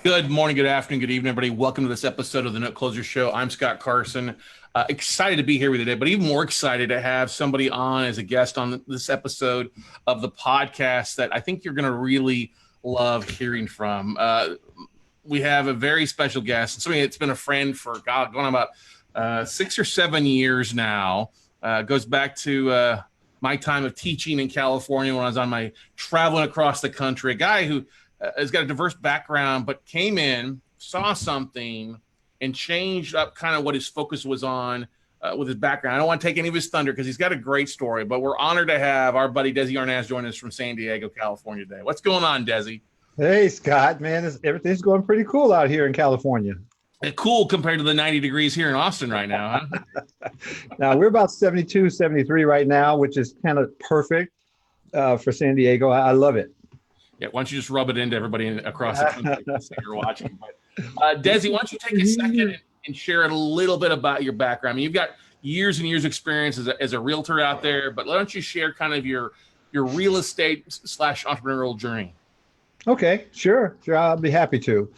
Good morning, good afternoon, good evening, everybody. Welcome to this episode of the Note Closer Show. I'm Scott Carson. Excited to be here with you today, but even more excited to have somebody on as a guest on this episode of the podcast that I think you're going to really love hearing from. We have a very special guest. Somebody that's been a friend for, going on about 6 or 7 years now. Goes back to my time of teaching in California when I was on my traveling across the country. A guy who has got a diverse background, but came in, saw something, and changed up kind of what his focus was on with his background. I don't want to take any of his thunder because he's got a great story, but we're honored to have our buddy Desi Arnaz join us from San Diego, California today. What's going on, Desi? Hey, Scott, man, everything's going pretty cool out here in California. Cool compared to the 90 degrees here in Austin right now, huh? Now, we're about 72, 73 right now, which is kind of perfect for San Diego. I love it. Yeah, why don't you just rub it into everybody across the country that you're watching. But Desi, why don't you take a second and share a little bit about your background? I mean, you've got years and years of experience as a realtor out there, but why don't you share kind of your real estate / entrepreneurial journey? Okay, sure. I'll be happy to.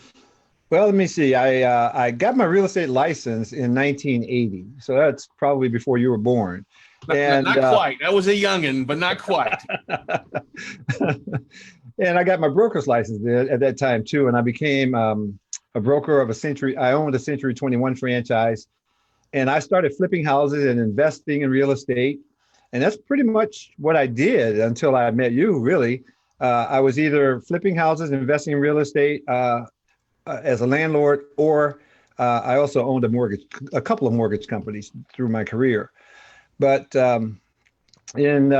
Well, let me see. I got my real estate license in 1980, so that's probably before you were born. Not quite. I was a youngin', but not quite. And I got my broker's license at that time too, and I became a broker of a Century. I owned a Century 21 franchise, and I started flipping houses and investing in real estate, and that's pretty much what I did until I met you. Really, I was either flipping houses, investing in real estate as a landlord, or I also owned a couple of mortgage companies through my career. But in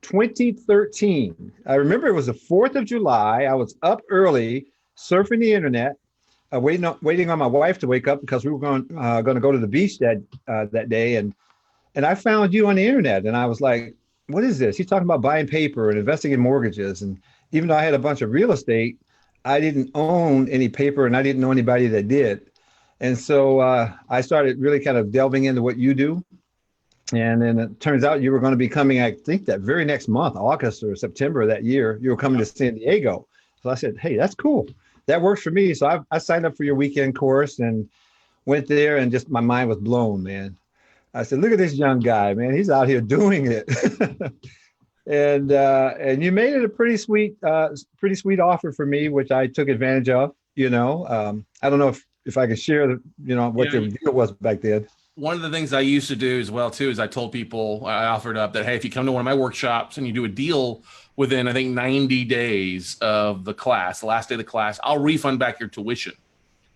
2013, I remember it was the 4th of July. I was up early, surfing the internet, waiting on my wife to wake up because we were going to go to the beach that day. And I found you on the internet, and I was like, what is this? He's talking about buying paper and investing in mortgages. And even though I had a bunch of real estate, I didn't own any paper, and I didn't know anybody that did. And so I started really kind of delving into what you do. And then it turns out you were going to be coming, I think, that very next month, August or September of that year, you were coming to San Diego. So I said, hey, that's cool. That works for me. So I signed up for your weekend course and went there, and just my mind was blown, man. I said, look at this young guy, man. He's out here doing it. And you made it a pretty sweet offer for me, which I took advantage of. I don't know if I could share what your deal was back then. One of the things I used to do as well, too, is I told people, I offered up that, hey, if you come to one of my workshops and you do a deal within, I think, 90 days of the class, the last day of the class, I'll refund back your tuition,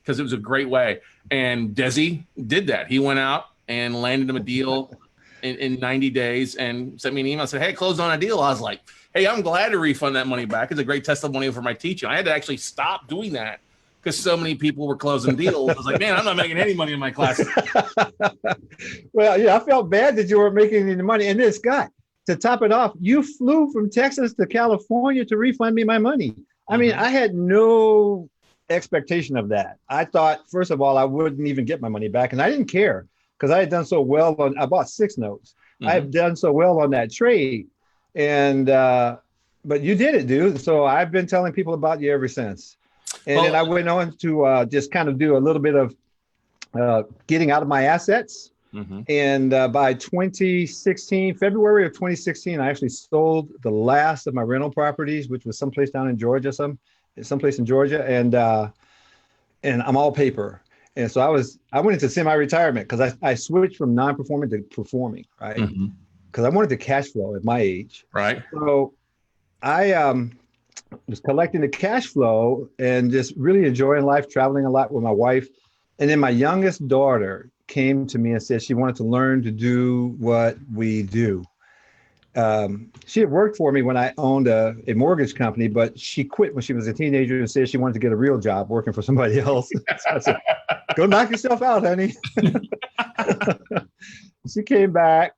because it was a great way. And Desi did that. He went out and landed him a deal in 90 days and sent me an email and said, hey, closed on a deal. I was like, hey, I'm glad to refund that money back. It's a great testimonial for my teaching. I had to actually stop doing that because so many people were closing deals. I was like, man, I'm not making any money in my class. Well, yeah, I felt bad that you weren't making any money. And then, Scott, to top it off, you flew from Texas to California to refund me my money. I mean, I had no expectation of that. I thought, first of all, I wouldn't even get my money back. And I didn't care because I had done so well I bought 6 notes. I had done so well on that trade. And, but you did it, dude. So I've been telling people about you ever since. And then I went on to just kind of do a little bit of getting out of my assets. And by February of 2016, I actually sold the last of my rental properties, which was someplace down in Georgia, someplace in Georgia. And I'm all paper. And so I went into semi-retirement because I switched from non-performing to performing, right? Because I wanted the cash flow at my age. Right. So I was collecting the cash flow and just really enjoying life, traveling a lot with my wife. And then my youngest daughter came to me and said she wanted to learn to do what we do. She had worked for me when I owned a mortgage company, but she quit when she was a teenager and said she wanted to get a real job working for somebody else. So I said, go knock yourself out, honey. She came back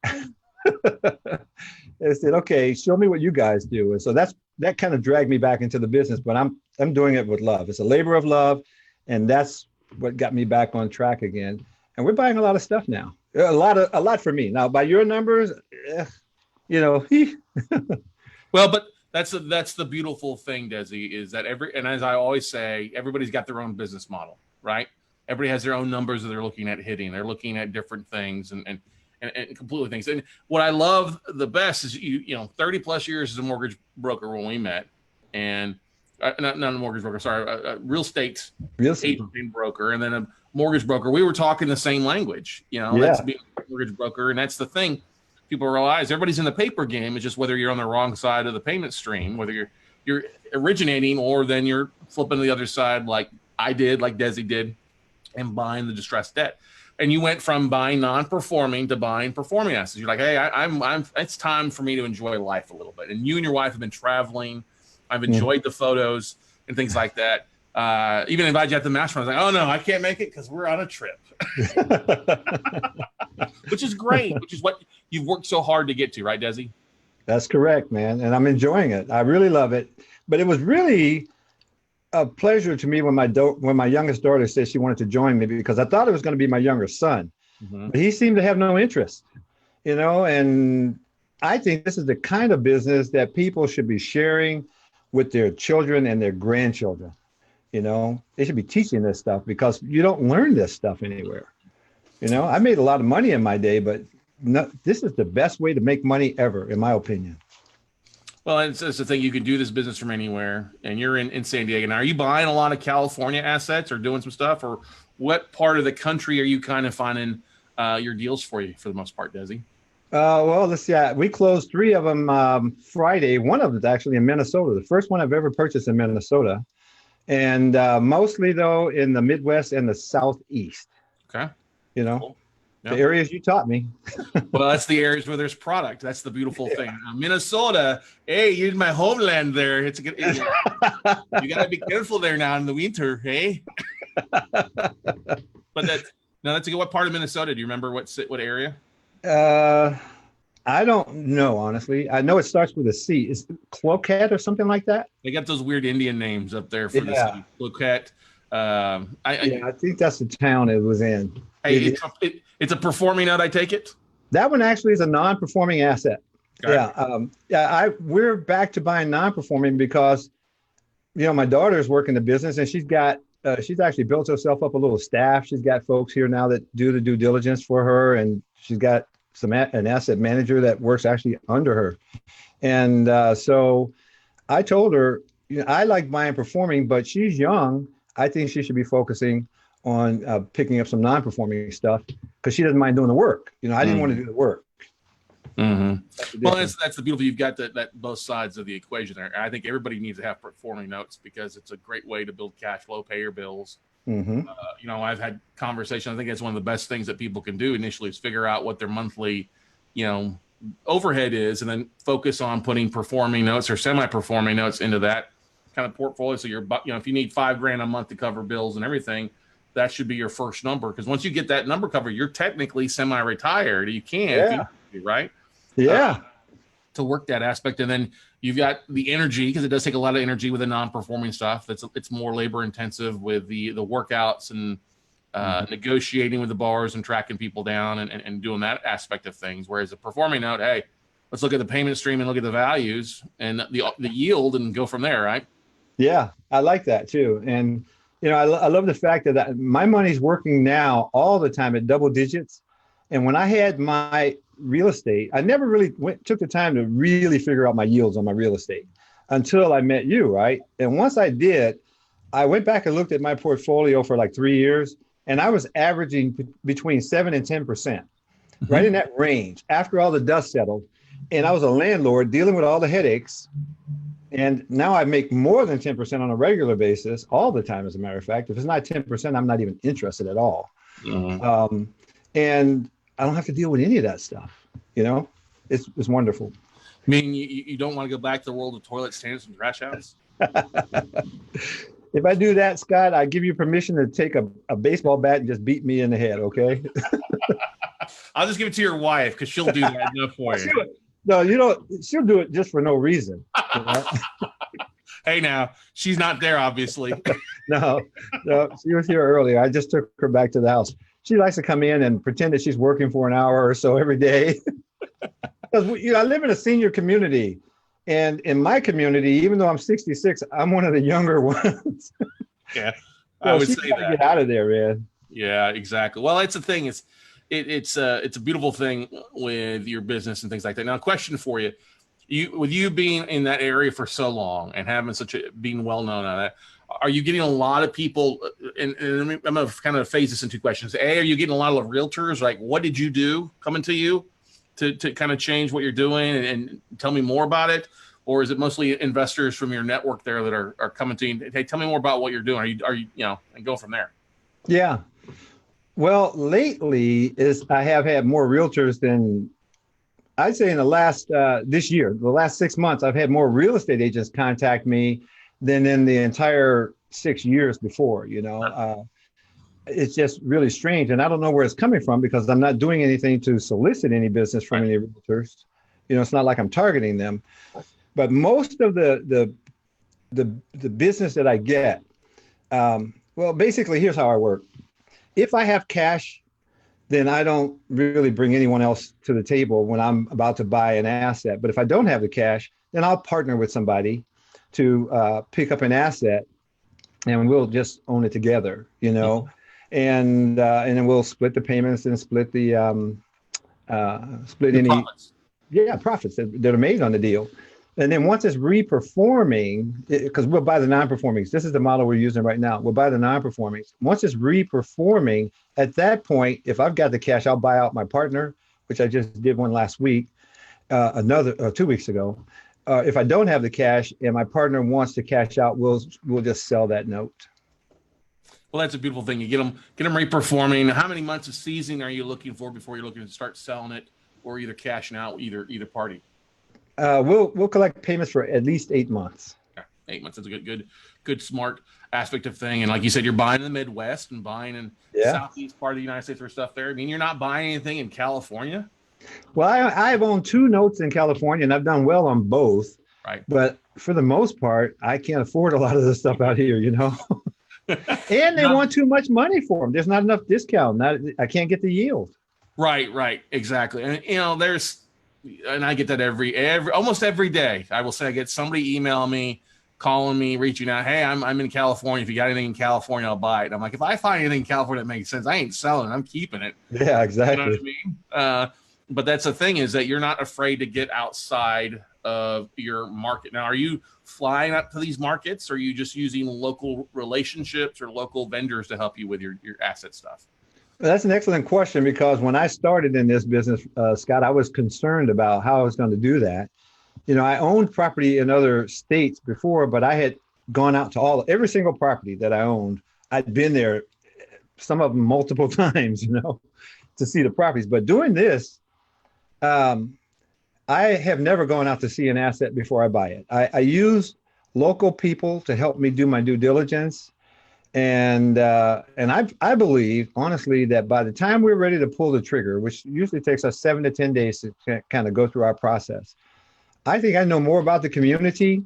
and said, okay, show me what you guys do. And so that kind of dragged me back into the business, but I'm doing it with love. It's a labor of love. And that's what got me back on track again. And we're buying a lot of stuff now. A lot for me. Now, by your numbers, Well, but That's the beautiful thing, Desi, is that and as I always say, everybody's got their own business model, right? Everybody has their own numbers that they're looking at hitting. They're looking at different things and completely things. And what I love the best is you know 30 plus years as a mortgage broker when we met, and not a mortgage broker, sorry, a real estate agent and broker, and then a mortgage broker. We were talking the same language, you know. That's being a mortgage broker, and that's the thing. People realize everybody's in the paper game. It's just whether you're on the wrong side of the payment stream, whether you're originating or then you're flipping to the other side, like I did, like Desi did, and buying the distressed debt. And you went from buying non-performing to buying performing assets. You're like, hey, I'm. It's time for me to enjoy life a little bit. And you and your wife have been traveling. I've enjoyed the photos and things like that. Even invited you at the mastermind. I was like, oh no, I can't make it because we're on a trip. Which is great, which is what you've worked so hard to get to, right, Desi? That's correct, man. And I'm enjoying it. I really love it. But it was really a pleasure to me when my youngest daughter said she wanted to join me, because I thought it was going to be my younger son. But he seemed to have no interest, you know, and I think this is the kind of business that people should be sharing with their children and their grandchildren. You know, they should be teaching this stuff because you don't learn this stuff anywhere. You know, I made a lot of money in my day, but this is the best way to make money ever, in my opinion. Well, it's the thing. You can do this business from anywhere, and you're in San Diego. Now, are you buying a lot of California assets or doing some stuff, or what part of the country are you kind of finding your deals for the most part, Desi? Well, let's see. We closed 3 of them Friday. One of them is actually in Minnesota, the first one I've ever purchased in Minnesota. And mostly, though, in the Midwest and the Southeast. Okay. You know, cool. Yep. The areas you taught me. Well, that's the areas where there's product. That's the beautiful thing. Minnesota, hey, you're in my homeland there. It's a good. You got to be careful there now in the winter, hey? But that's a good. What part of Minnesota? Do you remember what area? I don't know, honestly. I know it starts with a C. Is it Cloquet or something like that? They got those weird Indian names up there for the city. Cloquet. I think that's the town it was in. Hey, it's a performing note, I take it? That one actually is a non-performing asset. We're back to buying non-performing because, you know, my daughter's working the business and she's actually built herself up a little staff. She's got folks here now that do the due diligence for her, and she's got an asset manager that works actually under her. And so I told her, you know, I like buying performing, but she's young. I think she should be focusing on picking up some non-performing stuff because she doesn't mind doing the work. You know, I didn't want to do the work. Well, that's the beautiful. You've got that both sides of the equation there. I think everybody needs to have performing notes because it's a great way to build cash flow, pay your bills. You know, I've had conversations. I think that's one of the best things that people can do initially is figure out what their monthly, you know, overhead is, and then focus on putting performing notes or semi-performing notes into that kind of portfolio. So if you need $5,000 a month to cover bills and everything, that should be your first number. Because once you get that number covered, you're technically semi-retired. You can, right? Yeah. To work that aspect. And then you've got the energy, because it does take a lot of energy with the non-performing stuff. It's more labor intensive with the workouts and negotiating with the borrowers and tracking people down and doing that aspect of things. Whereas a performing note, hey, let's look at the payment stream and look at the values and the yield and go from there, right? Yeah, I like that too. And, you know, I love the fact that my money's working now all the time at double digits. And when I had my real estate, I never really took the time to really figure out my yields on my real estate until I met you, right? And once I did, I went back and looked at my portfolio for like 3 years, and I was averaging between 7 and 10%, right in that range after all the dust settled. And I was a landlord dealing with all the headaches. And now I make more than 10% on a regular basis all the time, as a matter of fact. If it's not 10%, I'm not even interested at all. And I don't have to deal with any of that stuff. You know, it's wonderful. I mean, you don't want to go back to the world of toilet stands and trash outs? If I do that, Scott, I give you permission to take a baseball bat and just beat me in the head, okay? I'll just give it to your wife because she'll do that enough for you. No, you don't. She'll do it just for no reason. You know? Hey, now she's not there, obviously. No, she was here earlier. I just took her back to the house. She likes to come in and pretend that she's working for an hour or so every day. Because I live in a senior community, And in my community, even though I'm 66, I'm one of the younger ones. Yeah, I So would she's say got to that. get out of there, man. Yeah, exactly. Well, it's the thing. It's a beautiful thing with your business and things like that. Now, question for you: with you being in that area for so long and having being well known on that, are you getting a lot of people? And I'm going to kind of phase this into questions. A, are you getting a lot of realtors? Like, what did you do coming to you to kind of change what you're doing and tell me more about it? Or is it mostly investors from your network there that are coming to you? Hey, tell me more about what you're doing. Are you and go from there. Yeah. Well, lately is I have had more realtors than I'd say in the last this year, the last 6 months, I've had more real estate agents contact me than in the entire 6 years before. It's just really strange, and I don't know where it's coming from because I'm not doing anything to solicit any business from Right. any realtors. It's not like I'm targeting them, but most of the business that I get, well, basically, here's how I work. If I have cash, then I don't really bring anyone else to the table when I'm about to buy an asset. But if I don't have the cash, then I'll partner with somebody to pick up an asset, and we'll just own it together, and then we'll split the payments and split the split The any profits. profits that are made on the deal. And then once it's reperforming, because we'll buy the non-performings. This is the model we're using right now. We'll buy the non-performings. Once it's reperforming, at that point, if I've got the cash, I'll buy out my partner, which I just did one last week, another 2 weeks ago. If I don't have the cash and my partner wants to cash out, we'll just sell that note. Well, that's a beautiful thing. You get them reperforming. How many months of seasoning are you looking for before you're looking to start selling it, or either cashing out either party? We'll collect payments for at least 8 months. Yeah, 8 months. That's a good, smart aspect of thing. And like you said, you're buying in the Midwest and buying in Yeah. southeast part of the United States for stuff there. I mean, you're not buying anything in California, Well, I've owned two notes in California, and I've done well on both. right? But for the most part, I can't afford a lot of the stuff out here, And they Not want too much money for them. There's not enough discount. I can't get the yield. right, exactly. And and I get that every almost every day. I will say I get somebody email me, calling me, reaching out. Hey, I'm in California. If you got anything in California, I'll buy it. And I'm like, if I find anything in California that makes sense, I ain't selling it. I'm keeping it. Yeah, You know what I exactly. mean? But that's the thing, is that you're not afraid to get outside of your market. Now, are you flying up to these markets, or are you just using local relationships or local vendors to help you with your asset stuff? That's an excellent question because when I started in this business, Scott, I was concerned about how I was going to do that. I owned property in other states before, but I had gone out to every single property that I owned. I'd been there, some of them multiple times, to see the properties. But doing this, um, I have never gone out to see an asset before I buy it. I use local people to help me do my due diligence. And I believe honestly that by the time we're ready to pull the trigger, which usually takes us 7 to 10 days to kind of go through our process, I think I know more about the community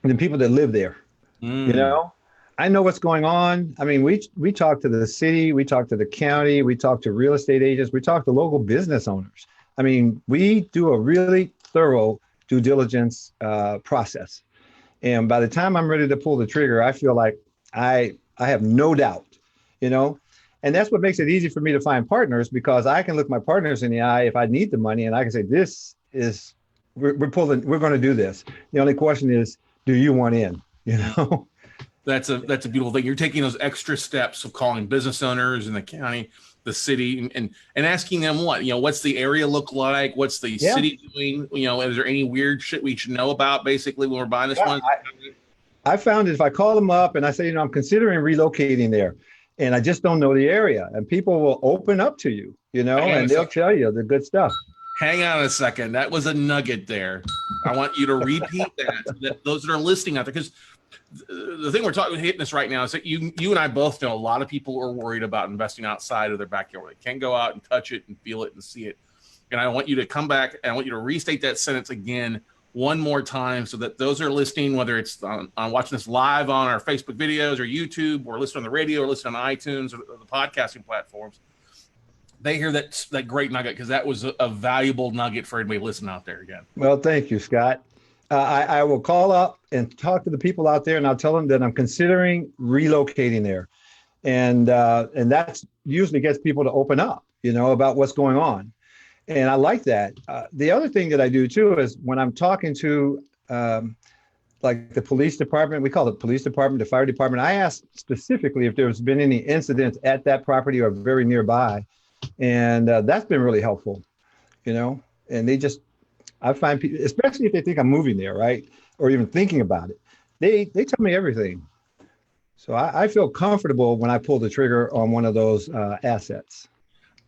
than people that live there. You Mm. know, I know what's going on. I mean, we talk to the city, we talk to the county, we talk to real estate agents, we talk to local business owners. I mean, we do a really thorough due diligence process. And by the time I'm ready to pull the trigger, I feel like I have no doubt, you know, and that's what makes it easy for me to find partners because I can look my partners in the eye if I need the money, and I can say, this is we're going to do this. The only question is, do you want in? That's a beautiful thing. You're taking those extra steps of calling business owners in the county, the city, and asking them what's the area look like? What's the Yeah. city doing? Is there any weird shit we should know about basically when we're buying this Yeah. one? I found that if I call them up and I say, I'm considering relocating there and I just don't know the area, and people will open up to you, Hang on a and they'll second. tell you the good stuff. Hang on a second. That was a nugget there. I want you to repeat that those that are listening out there, because the thing we're hitting this right now is that you and I both know a lot of people are worried about investing outside of their backyard. They can't go out and touch it and feel it and see it. And I want you to come back and I want you to restate that sentence again one more time so that those are listening, whether it's on watching this live on our Facebook videos or YouTube, or listening on the radio or listening on iTunes or the podcasting platforms, they hear that great nugget, because that was a valuable nugget for anybody listening out there again. Well, thank you, Scott. I will call up and talk to the people out there, and I'll tell them that I'm considering relocating there, and that usually gets people to open up, about what's going on, and I like that. The other thing that I do too is when I'm talking to like the police department, we call it police department, the fire department. I ask specifically if there's been any incidents at that property or very nearby, and that's been really helpful, And I find people, especially if they think I'm moving there, right, or even thinking about it, they tell me everything. So I feel comfortable when I pull the trigger on one of those assets.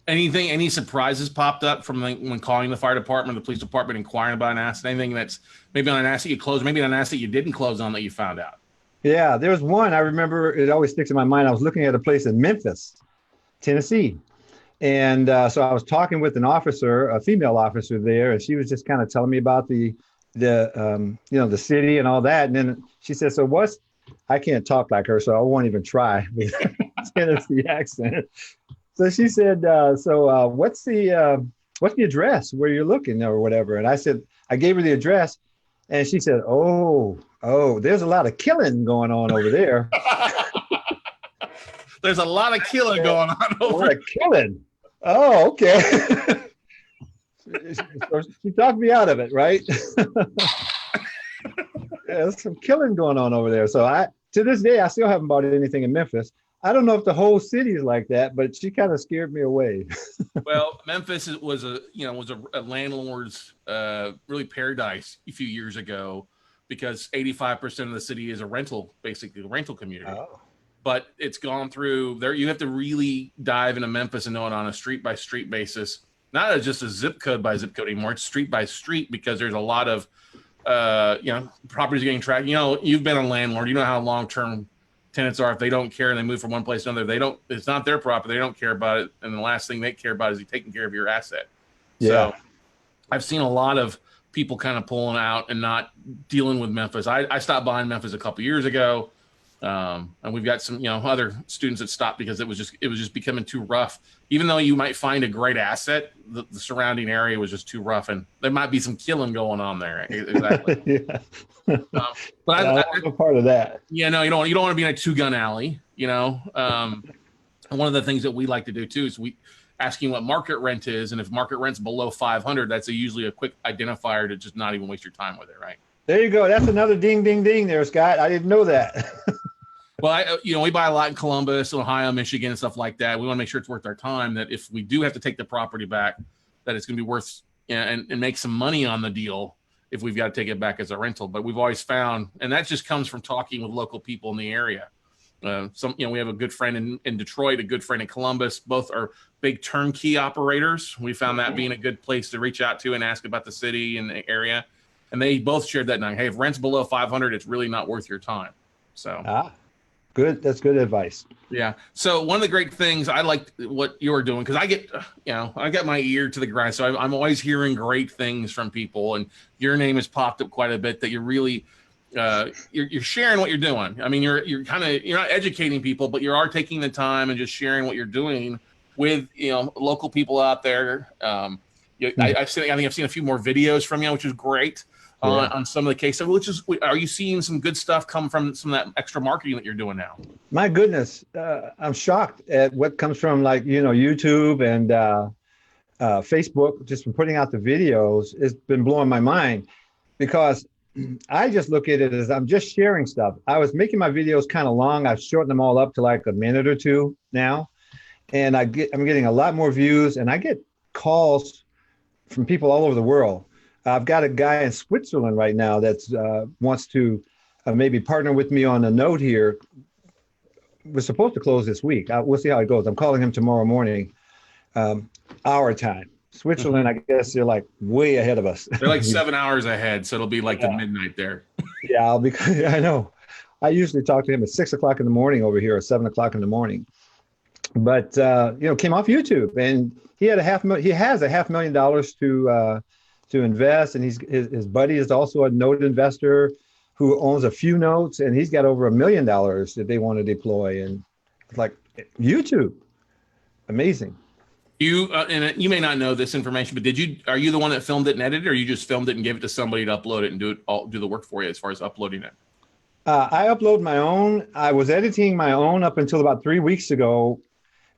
Any surprises popped up from when calling the fire department, the police department, inquiring about an asset? Anything that's maybe on an asset you closed, maybe on an asset you didn't close on that you found out? Yeah, there was one I remember. It always sticks in my mind. I was looking at a place in Memphis, Tennessee, and so I was talking with an officer, a female officer there, and she was just kind of telling me about the city and all that. And then she said, "So what's?" I can't talk like her, so I won't even try with Tennessee accent. So she said, what's the address where you're looking or whatever? And I said, I gave her the address, and she said, oh, there's a lot of killing going on over there. There's a lot of killing going on over there. A lot of killing. Oh, okay. So she talked me out of it, right? Yeah, there's some killing going on over there. So to this day, I still haven't bought anything in Memphis. I don't know if the whole city is like that, but she kind of scared me away. Well, Memphis was a landlord's really paradise a few years ago, because 85% of the city is basically a rental community. Oh. But it's gone through there. You have to really dive into Memphis and know it on a street by street basis, not as just a zip code by zip code anymore. It's street by street, because there's a lot of properties getting tracked. You've been a landlord. You know how long-term tenants are. If they don't care and they move from one place to another, it's not their property. They don't care about it. And the last thing they care about is you taking care of your asset. Yeah. So I've seen a lot of people kind of pulling out and not dealing with Memphis. I stopped buying Memphis a couple years ago. And we've got some, other students that stopped because it was just becoming too rough. Even though you might find a great asset, the surrounding area was just too rough, and there might be some killing going on there. Exactly. Yeah. But I'm a part of that. Yeah, no, you don't want to be in a 2-gun alley. And one of the things that we like to do too is asking what market rent is, and if market rent's below 500, that's usually a quick identifier to just not even waste your time with it, right? There you go. That's another ding, ding, ding there, Scott. I didn't know that. Well, we buy a lot in Columbus, Ohio, Michigan, and stuff like that. We want to make sure it's worth our time, that if we do have to take the property back, that it's going to be worth and make some money on the deal if we've got to take it back as a rental. But we've always found, and that just comes from talking with local people in the area. We have a good friend in Detroit, a good friend in Columbus. Both are big turnkey operators. We found that being a good place to reach out to and ask about the city and the area. And they both shared that night. Hey, if rent's below 500, it's really not worth your time. So. Good. That's good advice. Yeah. So one of the great things I like what you're doing, because I got my ear to the ground. So I'm always hearing great things from people, and your name has popped up quite a bit, that you're really, you're sharing what you're doing. I mean, you're not educating people, but you are taking the time and just sharing what you're doing with, local people out there. I think I've seen a few more videos from you, which is great. On some of the cases, are you seeing some good stuff come from some of that extra marketing that you're doing now? My goodness, I'm shocked at what comes from YouTube and Facebook, just from putting out the videos. It's been blowing my mind, because I just look at it as I'm just sharing stuff. I was making my videos kind of long. I've shortened them all up to like a minute or two now, and I'm getting a lot more views, and I get calls from people all over the world. I've got a guy in Switzerland right now that wants to maybe partner with me on a note here. We're supposed to close this week. We'll see how it goes. I'm calling him tomorrow morning, our time. Switzerland, I guess they're like way ahead of us. They're like 7 hours ahead, so it'll be like the midnight there. Yeah, I know. I usually talk to him at 6 o'clock in the morning over here, or 7 o'clock in the morning. But came off YouTube, and he has $500,000 to invest, and his buddy is also a note investor who owns a few notes, and he's got over $1 million that they want to deploy. And it's like, YouTube, amazing. You and you may not know this information, but are you the one that filmed it and edited, or you just filmed it and gave it to somebody to upload it and do the work for you as far as uploading it? I upload my own. I was editing my own up until about 3 weeks ago,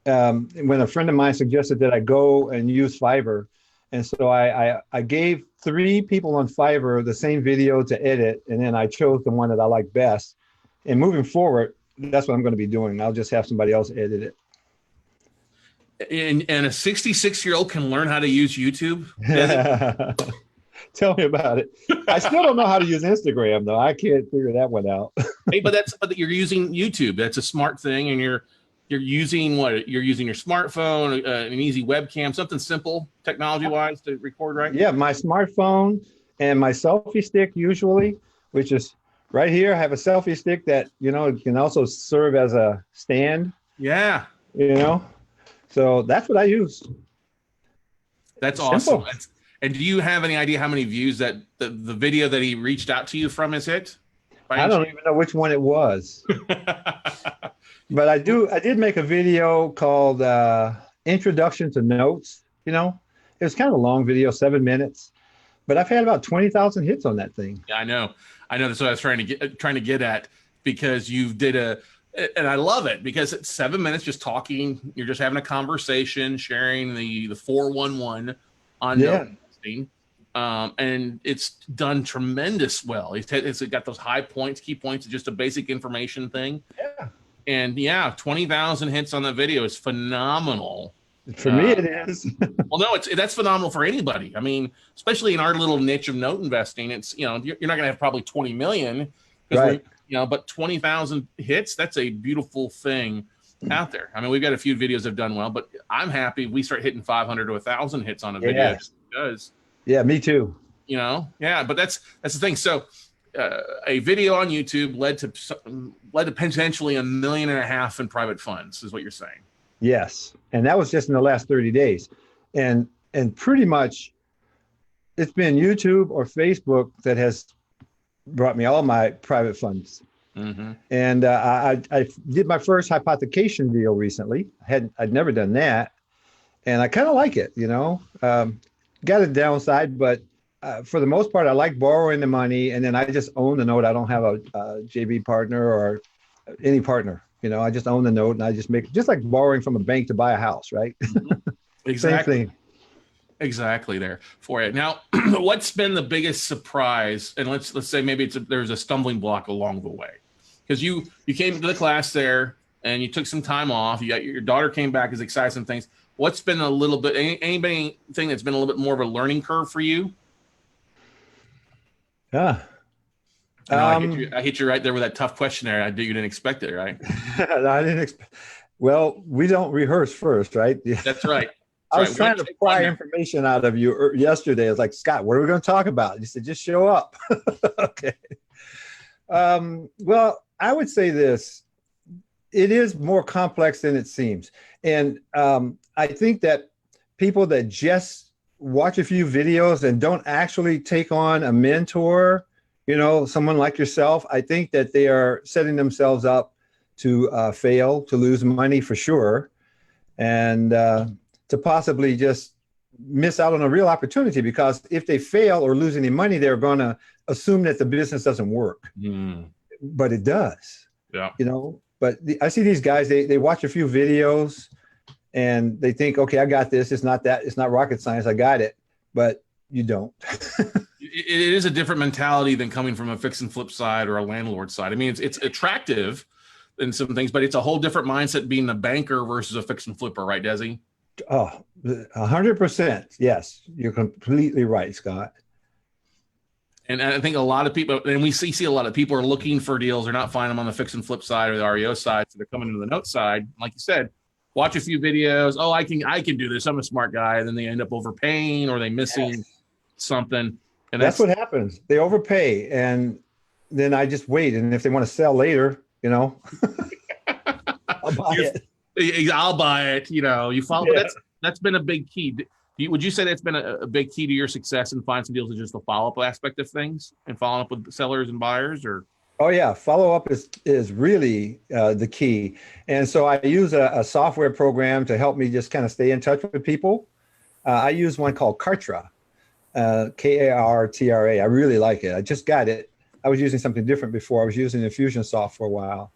when a friend of mine suggested that I go and use Fiverr. And so I gave 3 people on Fiverr the same video to edit, and then I chose the one that I like best. And moving forward, that's what I'm going to be doing. I'll just have somebody else edit it. And a 66-year-old can learn how to use YouTube? Tell me about it. I still don't know how to use Instagram, though. I can't figure that one out. Hey, but you're using YouTube. That's a smart thing, and you're using what? You're using your smartphone, an easy webcam, something simple technology-wise to record, right? Yeah, my smartphone and my selfie stick usually, which is right here. I have a selfie stick that, can also serve as a stand. Yeah. So that's what I use. That's awesome. And do you have any idea how many views that the video that he reached out to you from has hit? I don't even know which one it was. But I did make a video called Introduction to Notes. It was kind of a long video, 7 minutes, but I've had about 20,000 hits on that thing. Yeah, I know. That's what I was trying to get at, because you did and I love it because it's 7 minutes just talking. You're just having a conversation, sharing the 411 on note investing. And it's done tremendous well. It's got those high points, key points, just a basic information thing. Yeah. And 20,000 hits on the video is phenomenal. For me, it is. Well, no, that's phenomenal for anybody. I mean, especially in our little niche of note investing, it's, you're not going to have probably 20 million, right? But 20,000 hits, that's a beautiful thing out there. I mean, we've got a few videos that have done well, but I'm happy we start hitting 500 to 1,000 hits on a video. Yeah. It does. Yeah, me too. But that's the thing. So a video on YouTube led to potentially $1.5 million in private funds, is what you're saying. Yes. And that was just in the last 30 days. And pretty much it's been YouTube or Facebook that has brought me all my private funds. Mm-hmm. And I did my first hypothecation deal recently. I'd never done that. And I kind of like it, got a downside, but for the most part, I like borrowing the money, and then I just own the note. I don't have a JV partner or any partner. I just own the note, and I just make, just like borrowing from a bank to buy a house, right? Mm-hmm. Exactly. Same thing. Exactly there for it. Now, what's been the biggest surprise? And let's say maybe there's a stumbling block along the way, because you came to the class there and you took some time off. You got your daughter came back, is excited some things. What's been a little bit anything that's been a little bit more of a learning curve for you? Yeah. I hit you right there with that tough questionnaire. I knew you didn't expect it, right? I didn't expect. Well, we don't rehearse first, right? That's right. I was trying to pry information out of you yesterday. I was like, Scott, what are we going to talk about? You said, just show up. Okay. Well, I would say this. It is more complex than it seems. And I think that people that just watch a few videos and don't actually take on a mentor, someone like yourself, I think that they are setting themselves up to fail, to lose money for sure, and to possibly just miss out on a real opportunity, because if they fail or lose any money, they're going to assume that the business doesn't work. But it does. Yeah. But I see these guys, they watch a few videos and they think, okay, I got this. It's not rocket science. I got it. But you don't. It is a different mentality than coming from a fix and flip side or a landlord side. I mean, it's attractive in some things, but it's a whole different mindset being a banker versus a fix and flipper, right, Desi? Oh, 100%. Yes, you're completely right, Scott. And I think a lot of people, and we see a lot of people are looking for deals. They're not finding them on the fix and flip side or the REO side. So they're coming into the note side. Like you said, watch a few videos. Oh, I can do this. I'm a smart guy. And then they end up overpaying or they missing something. And that's what happens. They overpay. And then I just wait. And if they want to sell later, I'll buy it. I'll buy it. You follow. Yeah. That's been a big key. Would you say that's been a big key to your success in finding some deals, is just the follow-up aspect of things and following up with sellers and buyers? Or Oh yeah, follow up is really the key. And so I use a software program to help me just kind of stay in touch with people. I use one called Kartra, Kartra. I really like it. I just got it. I was using something different before. I was using Infusionsoft for a while.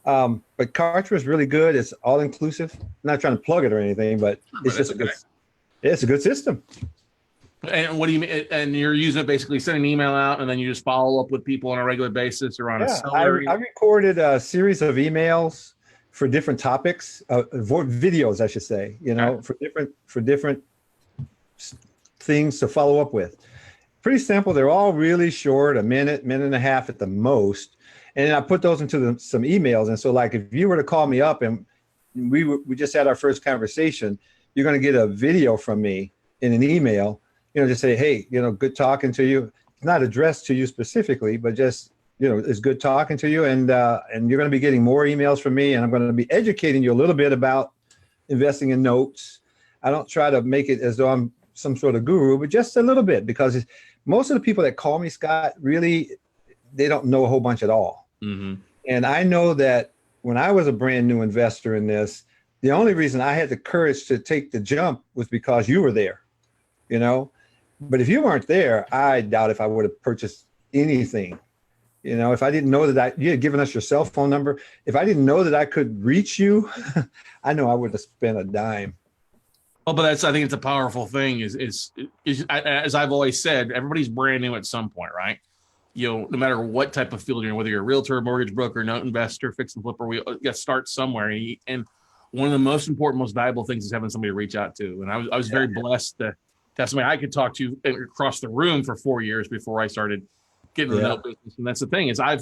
But Kartra is really good. It's all inclusive. I'm not trying to plug it or anything, but But it's that's just a okay. good, it's a good system. And what do you mean? And you're using it basically send an email out, and then you just follow up with people on a regular basis or on a Yeah, I, cellular. I recorded a series of emails for different topics, videos, I should say, Okay. for different things to follow up with. Pretty simple. They're all really short, a minute, minute and a half at the most. And then I put those into some emails. And so, like, if you were to call me up and we just had our first conversation, you're going to get a video from me in an email. Just say, hey, good talking to you. It's not addressed to you specifically, but just it's good talking to you. And you're going to be getting more emails from me, and I'm going to be educating you a little bit about investing in notes. I don't try to make it as though I'm some sort of guru, but just a little bit, because most of the people that call me, Scott, really, they don't know a whole bunch at all. Mm-hmm. And I know that when I was a brand new investor in this, the only reason I had the courage to take the jump was because you were there, you know. But if you weren't there, I doubt if I would have purchased anything. If I didn't know that you had given us your cell phone number, if I didn't know that I could reach you, I know I would have spent a dime. Well, but I think it's a powerful thing. Is as I've always said, everybody's brand new at some point, right? No matter what type of field you're in, whether you're a realtor, mortgage broker, note investor, fix and flipper, we got to start somewhere. And one of the most important, most valuable things is having somebody to reach out to. And I was very blessed to have somebody I could talk to across the room for 4 years before I started getting the note business. And that's the thing is I've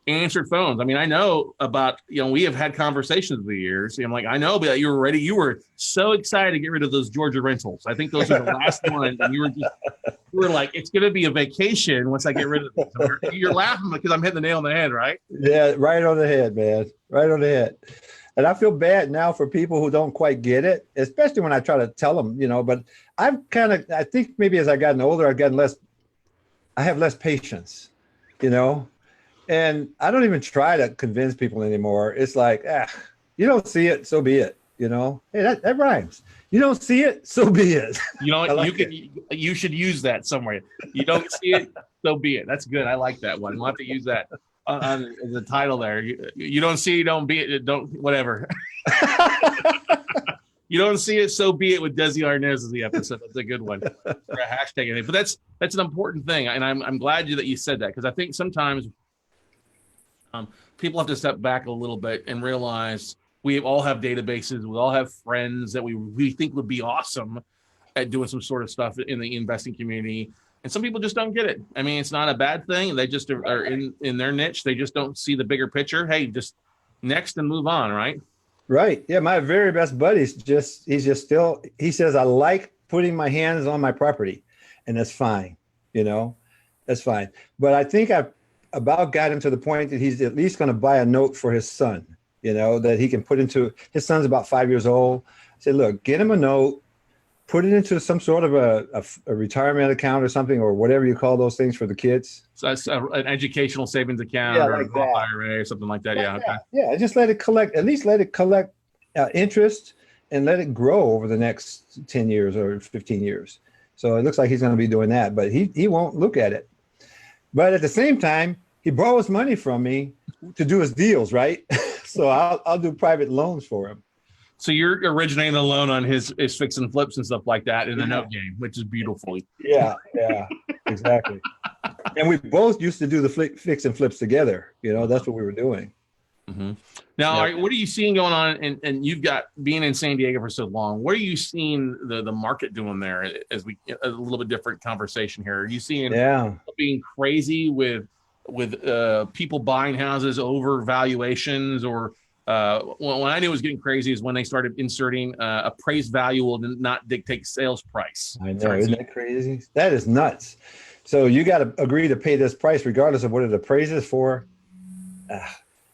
answered phones. I mean, I know about, we have had conversations over the years. I'm like, I know that you were ready. You were so excited to get rid of those Georgia rentals. I think those are the last ones. And you were like, it's going to be a vacation once I get rid of this. You're laughing because I'm hitting the nail on the head, right? Yeah, right on the head, man. Right on the head. And I feel bad now for people who don't quite get it, especially when I try to tell them, but I think maybe as I've gotten older, I have less patience, and I don't even try to convince people anymore. It's like, you don't see it, so be it. Hey, that rhymes. You don't see it, so be it. You should use that somewhere. You don't see it, so be it. That's good. I like that one. We'll have to use that on the title there. You don't see it, don't be it. Don't whatever. You don't see it, so be it. With Desi Arnaz is the episode. That's a good one. Or a hashtag. But that's an important thing, and I'm glad that you said that, because I think sometimes people have to step back a little bit and realize we all have databases. We all have friends that we think would be awesome at doing some sort of stuff in the investing community. And some people just don't get it. I mean, it's not a bad thing. They just are in their niche. They just don't see the bigger picture. Hey, just next and move on, right? Right. Yeah. My very best buddy he says, I like putting my hands on my property, and that's fine. That's fine. But I think I've about got him to the point that he's at least going to buy a note for his son, that he can put into, his son's about 5 years old. I said, look, get him a note, put it into some sort of a retirement account or something, or whatever you call those things for the kids. So that's an educational savings account, or like a Roth IRA or something like that. Yeah. Okay. Yeah. Just let it collect, at least let it collect interest, and let it grow over the next 10 years or 15 years. So it looks like he's going to be doing that, but he won't look at it. But at the same time, he borrows money from me to do his deals, right? So I'll do private loans for him. So you're originating the loan on his fix and flips and stuff like that in the note game, which is beautiful. Yeah, exactly. And we both used to do the fix and flips together. That's what we were doing. Mm-hmm. Now, what are you seeing going on? And you've got being in San Diego for so long. What are you seeing the market doing there? As we a little bit different conversation here. Are you seeing being crazy with people buying houses over valuations, or when I knew it was getting crazy is when they started inserting appraised value will not dictate sales price. I know, isn't that crazy? That is nuts. So you got to agree to pay this price regardless of what it appraises for.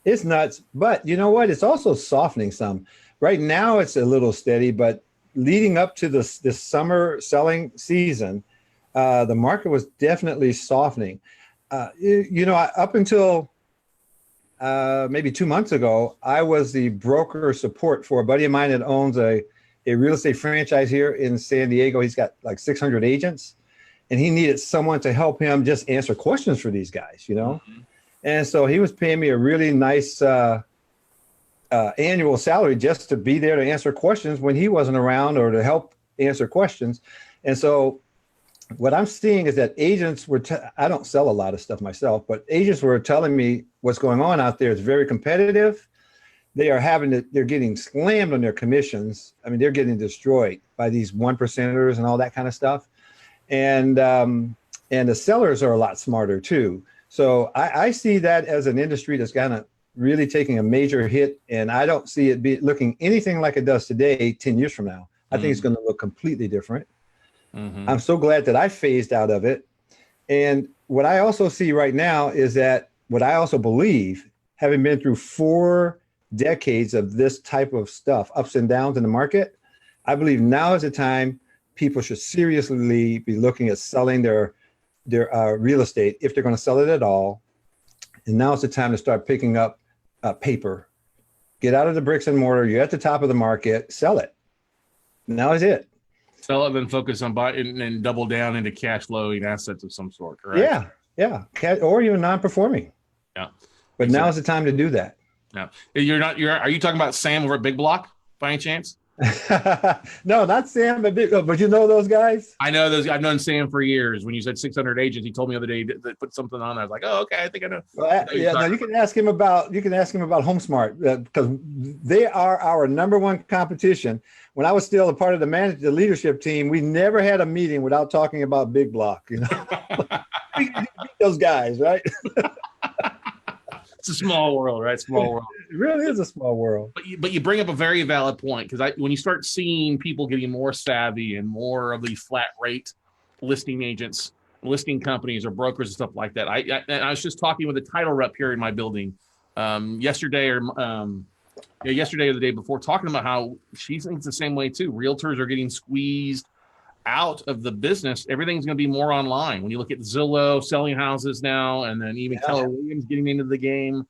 It's nuts, but you know what? It's also softening some. Right now, it's a little steady, but leading up to this summer selling season, the market was definitely softening. Up until maybe 2 months ago, I was the broker support for a buddy of mine that owns a real estate franchise here in San Diego. He's got like 600 agents, and he needed someone to help him just answer questions for these guys, you know? Mm-hmm. And so he was paying me a really nice annual salary just to be there to answer questions when he wasn't around, or to help answer questions. And so what I'm seeing is that agents were, I don't sell a lot of stuff myself, but agents were telling me what's going on out there is very competitive. They're getting slammed on their commissions. I mean, they're getting destroyed by these 1%ers and all that kind of stuff. And the sellers are a lot smarter too. So I see that as an industry that's kind of really taking a major hit. And I don't see it looking anything like it does today, 10 years from now. I think it's going to look completely different. Mm-hmm. I'm so glad that I phased out of it. And what I also see right now is that what I also believe, having been through 4 decades of this type of stuff, ups and downs in the market, I believe now is the time people should seriously be looking at selling their real estate, if they're going to sell it at all. And now is the time to start picking up paper. Get out of the bricks and mortar. You're at the top of the market. Sell it. Now is it. Sell it, then focus on buying and double down into cash flowing assets of some sort, correct? Yeah. Or even non-performing. Yeah. But now is the time to do that. Yeah. Are you talking about Sam over at Big Block by any chance? No, not Sam, but you know those guys? I know those. I've known Sam for years. When you said 600 agents, he told me the other day that put something on. I was like, oh, okay, I think I know. Well, you can ask him about HomeSmart, because they are our number one competition. When I was still a part of the leadership team, we never had a meeting without talking about Big Block. You know, we beat those guys, right? It's a small world, right? Small world. It really is a small world. But you bring up a very valid point, because when you start seeing people getting more savvy and more of these flat rate listing agents, listing companies or brokers and stuff like that. I was just talking with a title rep here in my building yesterday or the day before, talking about how she thinks the same way too. Realtors are getting squeezed out of the business. Everything's going to be more online. When you look at Zillow selling houses now, and then even Keller Williams getting into the game.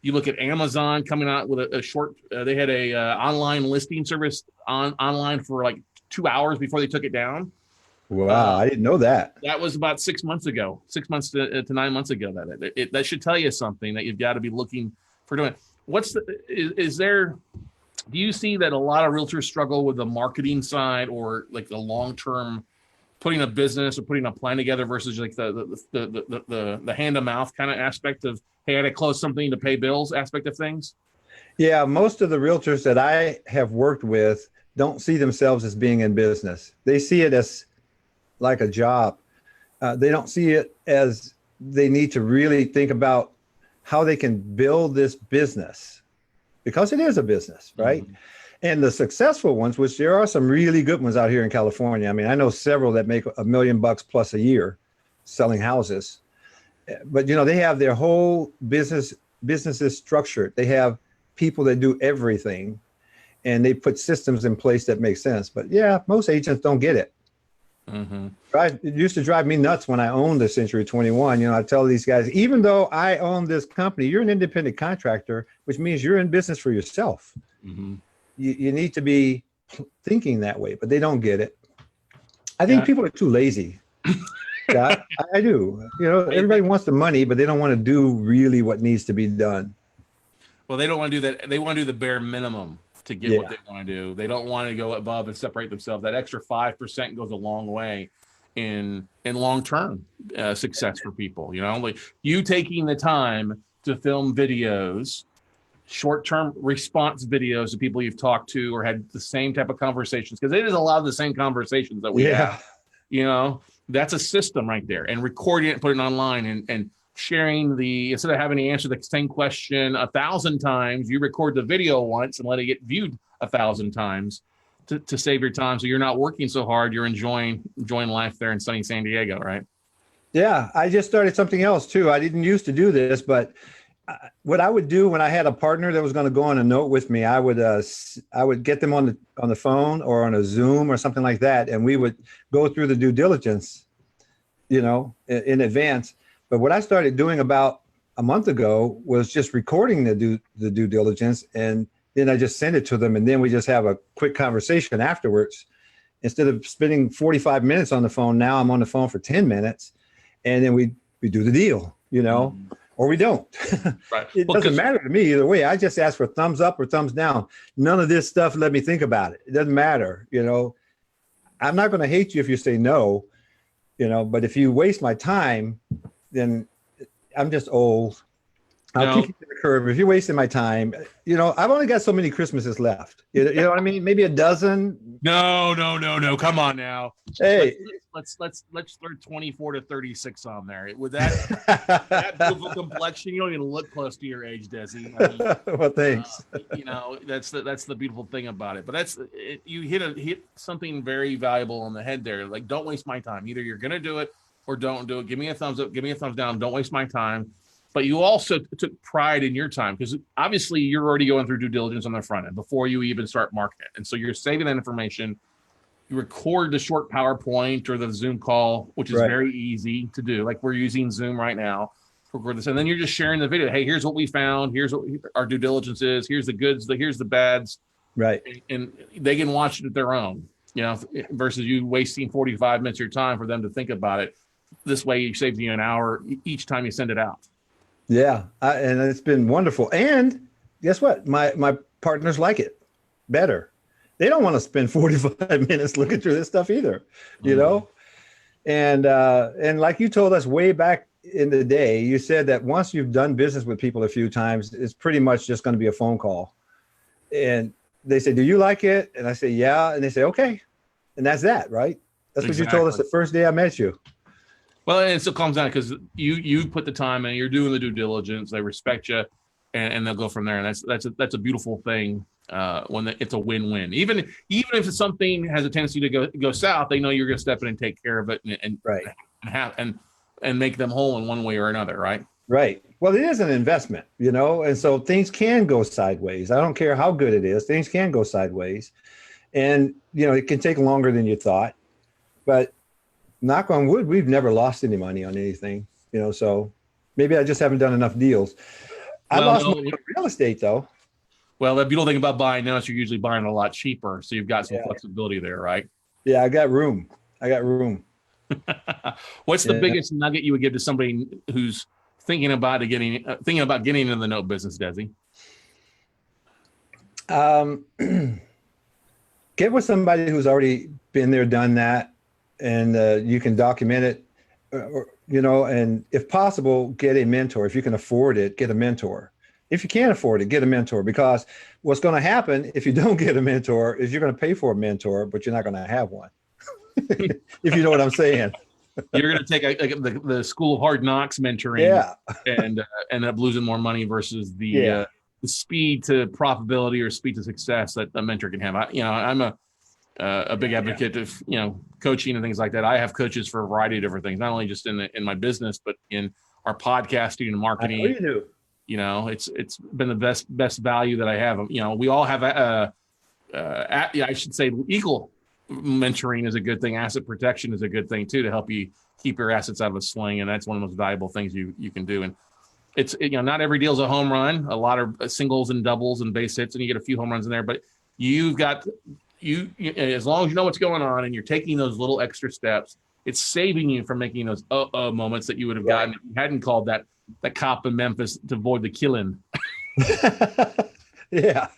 You look at Amazon coming out with a short. They had a online listing service online for like 2 hours before they took it down. Wow, I didn't know that. That was about 6 months ago, 6 months to 9 months ago. That should tell you something, that you've got to be looking for doing. Do you see that a lot of realtors struggle with the marketing side, or like the long-term putting a business or putting a plan together versus like the hand to mouth kind of aspect of, hey, I got to close something to pay bills aspect of things? Yeah, most of the realtors that I have worked with don't see themselves as being in business. They see it as like a job. They don't see it as they need to really think about how they can build this business, because it is a business, right? Mm-hmm. And the successful ones, which there are some really good ones out here in California. I mean, I know several that make $1 million plus a year selling houses, but you know, they have their whole businesses structured. They have people that do everything, and they put systems in place that make sense. But yeah, most agents don't get it. Mm-hmm. It used to drive me nuts when I owned the Century 21. You know, I tell these guys, even though I own this company, you're an independent contractor, which means you're in business for yourself. Mm-hmm. You need to be thinking that way, but they don't get it. I think people are too lazy. I do. You know, everybody wants the money, but they don't want to do really what needs to be done. Well, they don't want to do that. They want to do the bare minimum to get what they want to do. They don't want to go above and separate themselves. That extra 5% goes a long way in long-term success for people. You know, like you taking the time to film videos, short-term response videos to people you've talked to or had the same type of conversations, because it is a lot of the same conversations that we have. You know, that's a system right there. And recording it and putting it online and sharing instead of having to answer the same question 1,000 times, you record the video once and let it get viewed 1,000 times to save your time. So you're not working so hard. You're enjoying life there in sunny San Diego, right? Yeah. I just started something else too. I didn't used to do this, but what I would do when I had a partner that was going to go on a note with me, I would get them on the phone or on a Zoom or something like that, and we would go through the due diligence, you know, in advance. But what I started doing about a month ago was just recording the due diligence, and then I just send it to them, and then we just have a quick conversation afterwards. Instead of spending 45 minutes on the phone, now I'm on the phone for 10 minutes, and then we do the deal, or we don't. Right. It doesn't matter to me either way. I just ask for thumbs up or thumbs down. None of this stuff, let me think about it. It doesn't matter, I'm not going to hate you if you say no, but if you waste my time, then I'm just old. I'll kick you to the curb. If you're wasting my time, I've only got so many Christmases left. You know what I mean? Maybe a dozen. No. Come on now. Hey, let's throw 24 to 36 on there. With that beautiful complexion, you don't even look close to your age, Desi. I mean, well, thanks. That's the beautiful thing about it. But you hit something very valuable on the head there. Like, don't waste my time. Either you're gonna do it or don't do it. Give me a thumbs up. Give me a thumbs down. Don't waste my time. But you also took pride in your time, because obviously you're already going through due diligence on the front end before you even start marketing it. And so you're saving that information. You record the short PowerPoint or the Zoom call, which is very easy to do. Like, we're using Zoom right now to record this. And then you're just sharing the video. Hey, here's what we found. Here's what our due diligence is. Here's the goods. Here's the bads. Right. And they can watch it at their own, versus you wasting 45 minutes of your time for them to think about it. This way, it saves you an hour each time you send it out. Yeah, and it's been wonderful. And guess what? My partners like it better. They don't want to spend 45 minutes looking through this stuff either, And like you told us way back in the day, you said that once you've done business with people a few times, it's pretty much just going to be a phone call. And they say, "Do you like it?" And I say, "Yeah." And they say, "Okay." And that's that, right? That's what you told us the first day I met you. Well, and it still comes down because you put the time in, you're doing the due diligence, they respect you, and they'll go from there. And that's a beautiful thing when it's a win-win. Even if something has a tendency to go south, they know you're going to step in and take care of it and make them whole in one way or another, right? Right. Well, it is an investment, and so things can go sideways. I don't care how good it is; things can go sideways, and it can take longer than you thought, but knock on wood, we've never lost any money on anything, so maybe I just haven't done enough deals. I lost money on real estate, though. Well, the beautiful thing about buying now is you're usually buying a lot cheaper, so you've got some flexibility there, right? Yeah, I got room. What's the biggest nugget you would give to somebody who's thinking about getting into the note business, Desi? Get with somebody who's already been there, done that, and you can document it, and if possible, get a mentor. If you can afford it, get a mentor. If you can't afford it, get a mentor, because what's going to happen if you don't get a mentor is you're going to pay for a mentor, but you're not going to have one. If you know what I'm saying. You're going to take the School of Hard Knocks mentoring and end up losing more money versus the speed to profitability or speed to success that a mentor can have. I'm a big advocate of coaching and things like that. I have coaches for a variety of different things, not only just in my business, but in our podcasting and marketing. I know you do. It's been the best value that I have. We all have I should say equal mentoring is a good thing. Asset protection is a good thing too, to help you keep your assets out of a sling, and that's one of the most valuable things you can do. And it's not every deal is a home run. A lot of singles and doubles and base hits, and you get a few home runs in there. But you've got you as long as you know what's going on and you're taking those little extra steps, it's saving you from making those moments that you would have gotten if you hadn't called that cop in Memphis to avoid the killing. Yeah.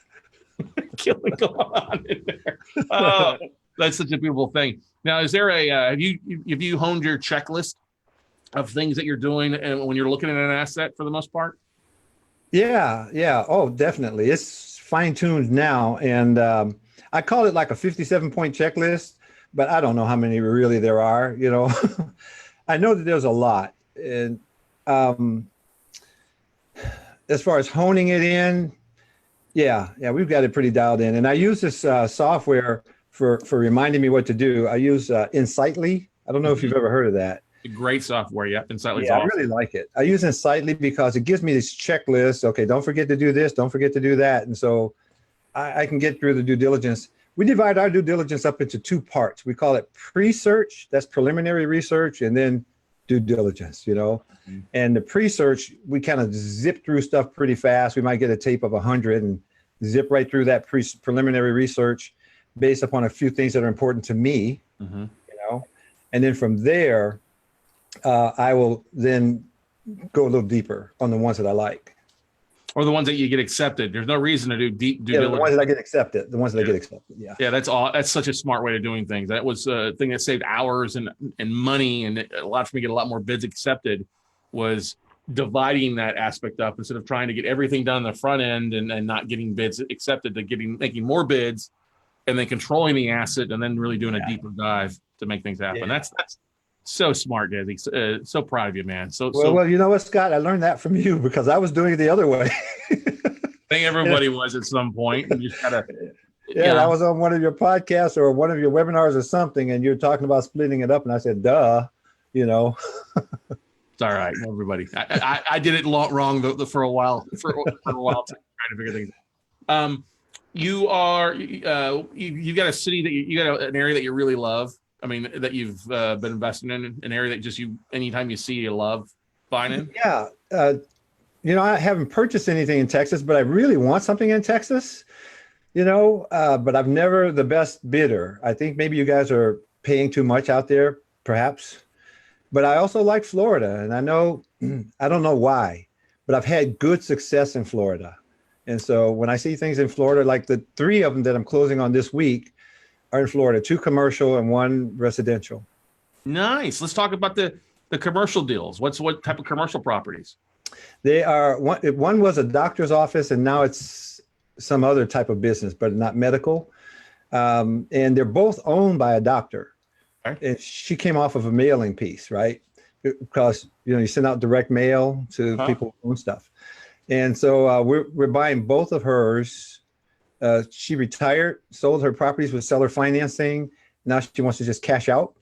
Killing going on in there. Oh, that's such a beautiful thing. Now, is there have you honed your checklist of things that you're doing and when you're looking at an asset for the most part? Yeah. Oh, definitely. It's fine-tuned now. And I call it like a 57-point checklist, but I don't know how many really there are, I know that there's a lot. And as far as honing it in, yeah, we've got it pretty dialed in. And I use this software for reminding me what to do. I use Insightly. I don't know if you've ever heard of that. Great software. Yeah, Insightly. Yeah, awesome. I really like it. I use Insightly because it gives me this checklist. Okay, don't forget to do this. Don't forget to do that. And so I can get through the due diligence. We divide our due diligence up into two parts. We call it pre-search. That's preliminary research. And then due diligence, and the pre-search, we kind of zip through stuff pretty fast. We might get a tape of 100 and zip right through that preliminary research based upon a few things that are important to me, and then from there, I will then go a little deeper on the ones that I like. Or the ones that you get accepted. There's no reason to do deep due diligence. The ones that I get accepted. The ones that I get accepted. Yeah. Yeah, that's such a smart way of doing things. That was a thing that saved hours and money, and it allowed for me to get a lot more bids accepted, was dividing that aspect up instead of trying to get everything done on the front end and not getting bids accepted, to making more bids and then controlling the asset and then really doing a deeper dive to make things happen. Yeah. That's so smart, Desi. So proud of you, man. Well, you know what, Scott? I learned that from you because I was doing it the other way. I think everybody was at some point. You just gotta. I was on one of your podcasts or one of your webinars or something, and you're talking about splitting it up, and I said, "Duh," It's all right, everybody. I did it wrong for a while. For a while, trying to figure things out. You've got a city that you got an area that you really love. I mean, that you've been investing in, an area that just anytime you see, you love buying in? Yeah. I haven't purchased anything in Texas, but I really want something in Texas, but I've never the best bidder. I think maybe you guys are paying too much out there, perhaps. But I also like Florida, and I don't know why, but I've had good success in Florida. And so when I see things in Florida, like the 3 of them that I'm closing on this week, are in Florida, 2 commercial and 1 residential. Nice. Let's talk about the commercial deals. What type of commercial properties? They are one was a doctor's office, and now it's some other type of business, but not medical. And they're both owned by a doctor. Okay. And she came off of a mailing piece, right? Because you send out direct mail to people who own stuff. And so we're buying both of hers. She retired, sold her properties with seller financing. Now she wants to just cash out.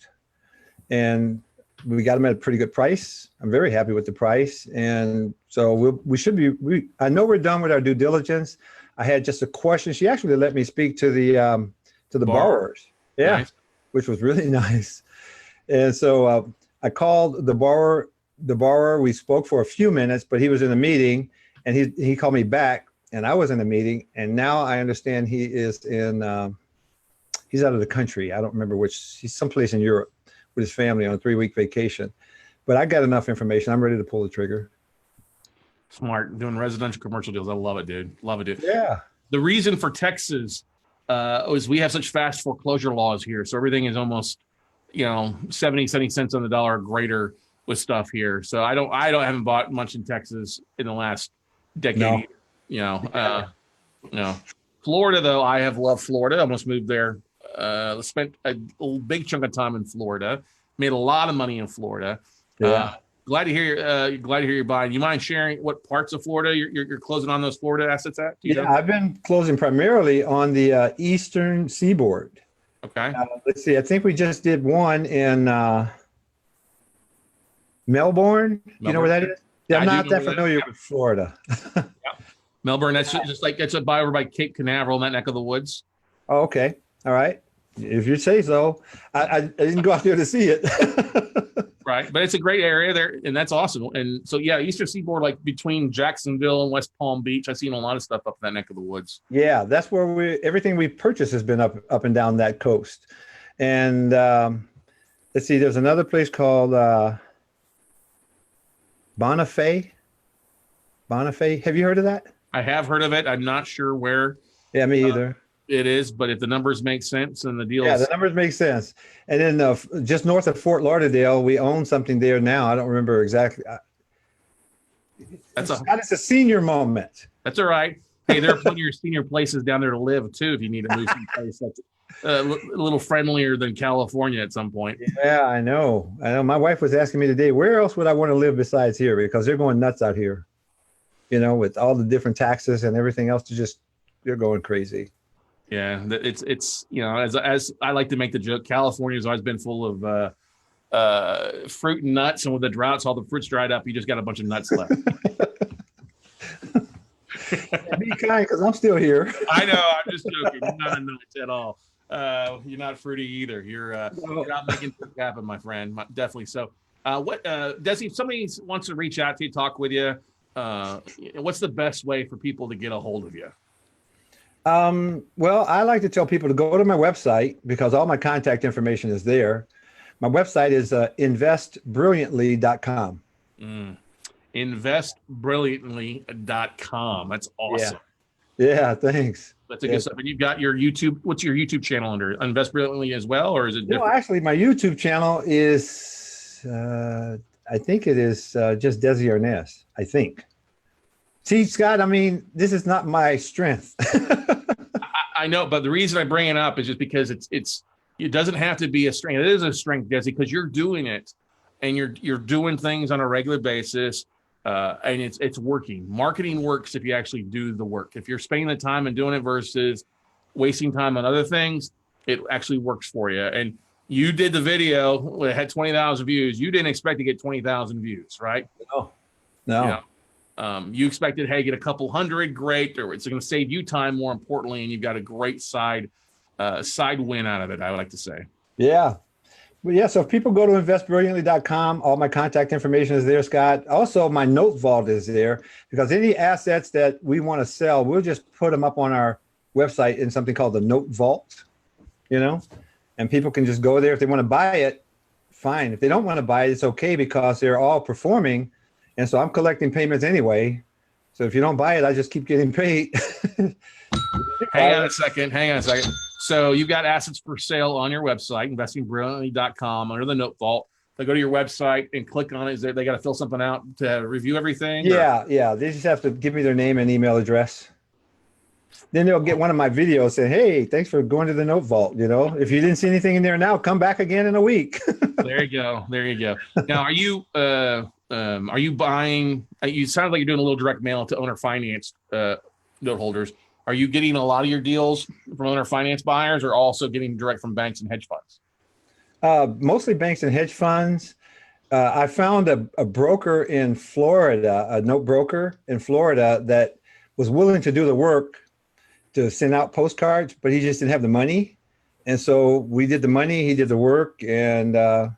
And we got them at a pretty good price. I'm very happy with the price. And so I know we're done with our due diligence. I had just a question. She actually let me speak to the borrowers. Yeah, nice. Which was really nice. And so I called the borrower. We spoke for a few minutes, but he was in a meeting, and he called me back. And I was in a meeting, and now I understand he is he's out of the country. I don't remember which. He's someplace in Europe with his family on a 3-week vacation. But I got enough information. I'm ready to pull the trigger. Smart. Doing residential commercial deals. I love it, dude. Love it, dude. Yeah. The reason for Texas is we have such fast foreclosure laws here. So everything is almost, 70 cents on the dollar or greater with stuff here. So I haven't bought much in Texas in the last decade. No. Florida, though, I have loved Florida. I almost moved there. Spent a big chunk of time in Florida. Made a lot of money in Florida. Yeah. Glad to hear you're buying. You mind sharing what parts of Florida you're closing on those Florida assets at? I've been closing primarily on the eastern seaboard. Okay. Let's see. I think we just did one in Melbourne. You know where that is? Yeah, I'm not that familiar with Florida. Yeah. Melbourne, that's just like it's over by Cape Canaveral in that neck of the woods. Oh, okay. All right. If you say so. I didn't go out there to see it. Right. But it's a great area there, and that's awesome. And so, yeah, Eastern Seaboard, like between Jacksonville and West Palm Beach, I've seen a lot of stuff up in that neck of the woods. Yeah, that's where everything we've purchased has been up and down that coast. And let's see, there's another place called Bonifay. Have you heard of that? I have heard of it. I'm not sure where. Yeah, me either. It is, but if the numbers make sense and the deal. Yeah, the numbers make sense. And then just north of Fort Lauderdale, we own something there now. I don't remember exactly. It's a senior moment. That's all right. Hey, there are plenty of senior places down there to live too. If you need to move someplace that's a little friendlier than California at some point. Yeah, I know. My wife was asking me today, where else would I want to live besides here? Because they're going nuts out here. With all the different taxes and everything else, they're going crazy. Yeah, it's as I like to make the joke, California's always been full of fruit and nuts, and with the droughts, all the fruit's dried up. You just got a bunch of nuts left. Be kind, because I'm still here. I know. I'm just joking. You're not a nut at all. You're not fruity either. You're not making things happen, my friend. Definitely so. Desi, if somebody wants to reach out to you, talk with you, what's the best way for people to get a hold of you? Well, I like to tell people to go to my website because all my contact information is there. My website is investbrilliantly.com. Investbrilliantly.com. That's awesome. Yeah, thanks. That's a good stuff. And you've got your YouTube. What's your YouTube channel under? Invest Brilliantly as well, or is it different? No, actually, my YouTube channel is, I think it is just Desi Arnaz, I think. See, Scott, I mean, this is not my strength. I know, but the reason I bring it up is just because it doesn't have to be a strength. It is a strength, Desi, because you're doing it and you're doing things on a regular basis. And it's working. Marketing works if you actually do the work. If you're spending the time and doing it versus wasting time on other things, it actually works for you. And you did the video, it had 20,000 views. You didn't expect to get 20,000 views, right? No. You you expected, hey, get a couple hundred, great, or it's going to save you time more importantly, and you've got a great side win out of it, I would like to say. Yeah. Well, yeah, so if people go to investbrilliantly.com, all my contact information is there, Scott. Also, my note vault is there because any assets that we want to sell, we'll just put them up on our website in something called the note vault, and people can just go there. If they want to buy it, fine. If they don't want to buy it, it's okay because they're all performing. And so I'm collecting payments anyway. So if you don't buy it, I just keep getting paid. Hang on a second. So you've got assets for sale on your website, investingbrilliantly.com, under the note vault. They go to your website and click on it. They got to fill something out to review everything? Yeah. They just have to give me their name and email address. Then they'll get one of my videos saying, hey, thanks for going to the note vault. If you didn't see anything in there now, come back again in a week. There you go. Now, are you buying, you sound like you're doing a little direct mail to owner finance note holders. Are you getting a lot of your deals from owner finance buyers or also getting direct from banks and hedge funds? Mostly banks and hedge funds. I found a broker in Florida, a note broker in Florida that was willing to do the work to send out postcards, but he just didn't have the money. And so we did the money, he did the work, and the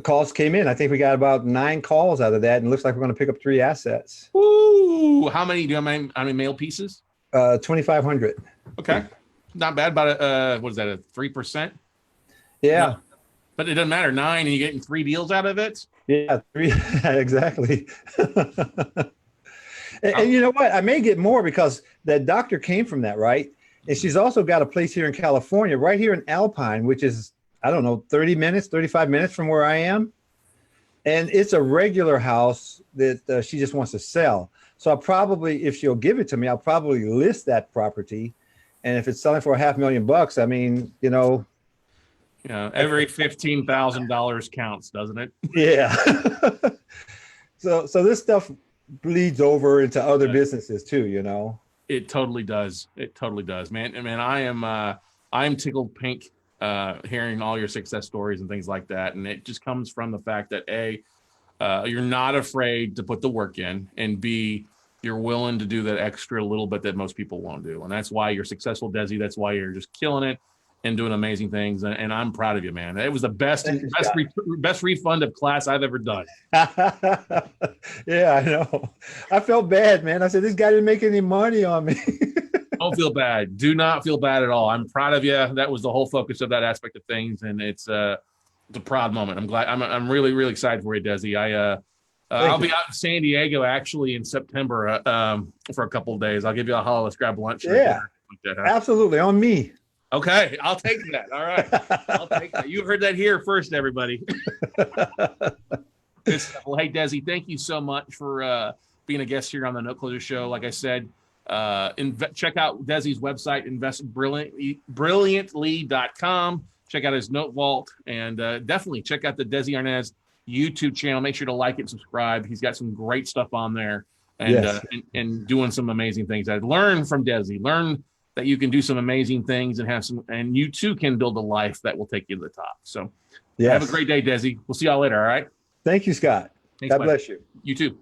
calls came in. I think we got about 9 calls out of that, and it looks like we're going to pick up 3 assets. Ooh, how many mail pieces? 2,500. Okay, not bad. About what is that? A 3%? Yeah, no. But it doesn't matter. 9, and you're getting 3 deals out of it. Yeah, 3 exactly. And you know what? I may get more because that doctor came from that, right? And she's also got a place here in California, right here in Alpine, which is, I don't know, 30 minutes, 35 minutes from where I am. And it's a regular house that she just wants to sell. So I'll probably, if she'll give it to me, I'll probably list that property. And if it's selling for $500,000, I mean, every $15,000 counts, doesn't it? Yeah. So this stuff bleeds over into other businesses too, It totally does. Man, I am tickled pink hearing all your success stories and things like that. And it just comes from the fact that you're not afraid to put the work in, and B, you're willing to do that extra little bit that most people won't do. And that's why you're successful, Desi. That's why you're just killing it and doing amazing things. And I'm proud of you, man. It was the best refund of class I've ever done. Yeah, I know. I felt bad, man. I said, this guy didn't make any money on me. Don't feel bad. Do not feel bad at all. I'm proud of you. That was the whole focus of that aspect of things. And it's a proud moment. I'm glad. I'm really, really excited for you, Desi. I'll be out in San Diego actually in September for a couple of days. I'll give you a holler. Let's grab lunch. Yeah, absolutely. On me. Okay, I'll take that. All right, I'll take that. You heard that here first, everybody. Well, hey, Desi, thank you so much for being a guest here on the Note Closer Show. Like I said, check out Desi's website, investbrilliantly.com. Check out his note vault, and definitely check out the Desi Arnaz YouTube channel. Make sure to like and subscribe. He's got some great stuff on there, and and doing some amazing things. I'd learn from Desi. Learn that you can do some amazing things and you too can build a life that will take you to the top. So have a great day, Desi. We'll see y'all later. All right. Thank you, Scott. Thanks, God bless you. You too.